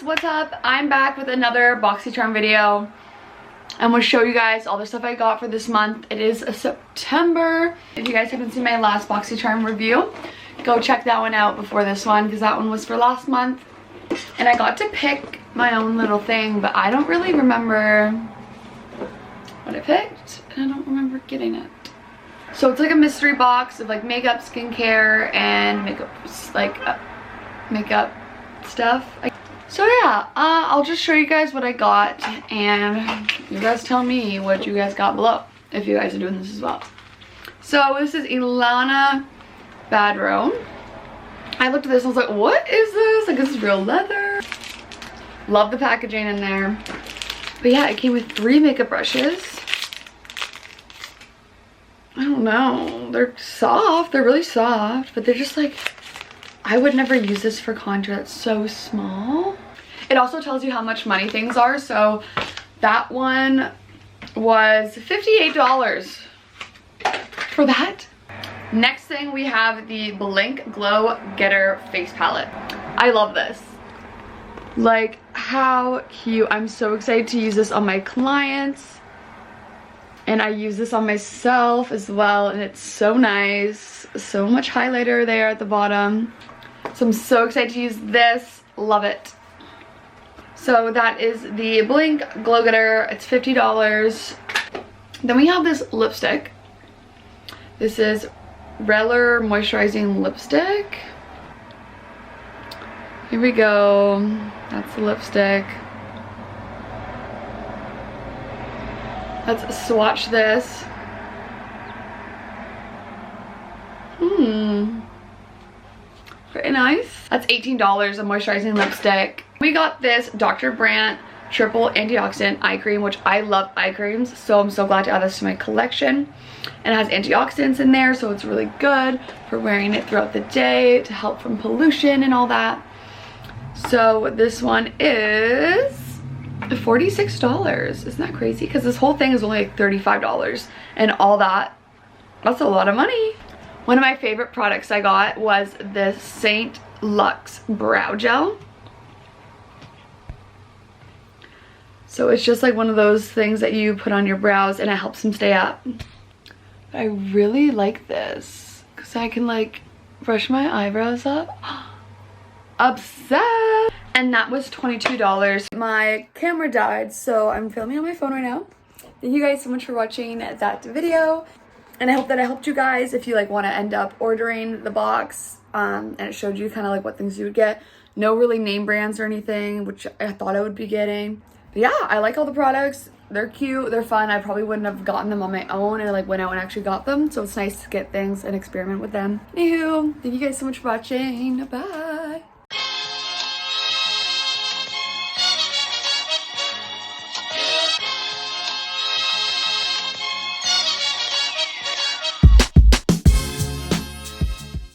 what's up? I'm back with another BoxyCharm video. I'm gonna show you guys all the stuff I got for this month. It is September. If you guys haven't seen my last BoxyCharm review, go check that one out before this one, because that one was for last month. And I got to pick my own little thing, but I don't really remember what I picked, and I don't remember getting it. So it's like a mystery box of like makeup, skincare, and makeup stuff. So yeah, I'll just show you guys what I got, and you guys tell me what you guys got below, if you guys are doing this as well. So this is Ilana Badro. I looked at this and I was like, what is this? Like, this is real leather. Love the packaging in there. But yeah, it came with 3 makeup brushes. I don't know, they're soft, they're really soft, but they're just like, I would never use this for contour. It's so small. It also tells you how much money things are. So that one was $58 for that. Next thing, we have the Blink Glow Getter Face Palette. I love this. Like, how cute. I'm so excited to use this on my clients. And I use this on myself as well, and it's so nice. So much highlighter there at the bottom. So I'm so excited to use this. Love it. So that is the Blink Glow Getter. It's $50. Then we have this lipstick. This is Reller Moisturizing Lipstick. Here we go. That's the lipstick. Let's swatch this. Very nice. That's $18, a moisturizing lipstick. We got this Dr. Brandt Triple Antioxidant Eye Cream, which I love eye creams, so I'm so glad to add this to my collection. And it has antioxidants in there, so it's really good for wearing it throughout the day to help from pollution and all that. So this one is $46. Isn't that crazy? Because this whole thing is only like $35, and all that's a lot of money. One of my favorite products I got was this Saint Luxe Brow Gel. So it's just like one of those things that you put on your brows and it helps them stay up. I really like this because I can like brush my eyebrows up. Obsessed! And that was $22. My camera died, so I'm filming on my phone right now. Thank you guys so much for watching that video. And I hope that I helped you guys if you like want to end up ordering the box. And it showed you kind of like what things you would get. No really name brands or anything, which I thought I would be getting. But yeah, I like all the products. They're cute, they're fun. I probably wouldn't have gotten them on my own and like went out and actually got them. So it's nice to get things and experiment with them. Anywho, thank you guys so much for watching. Bye.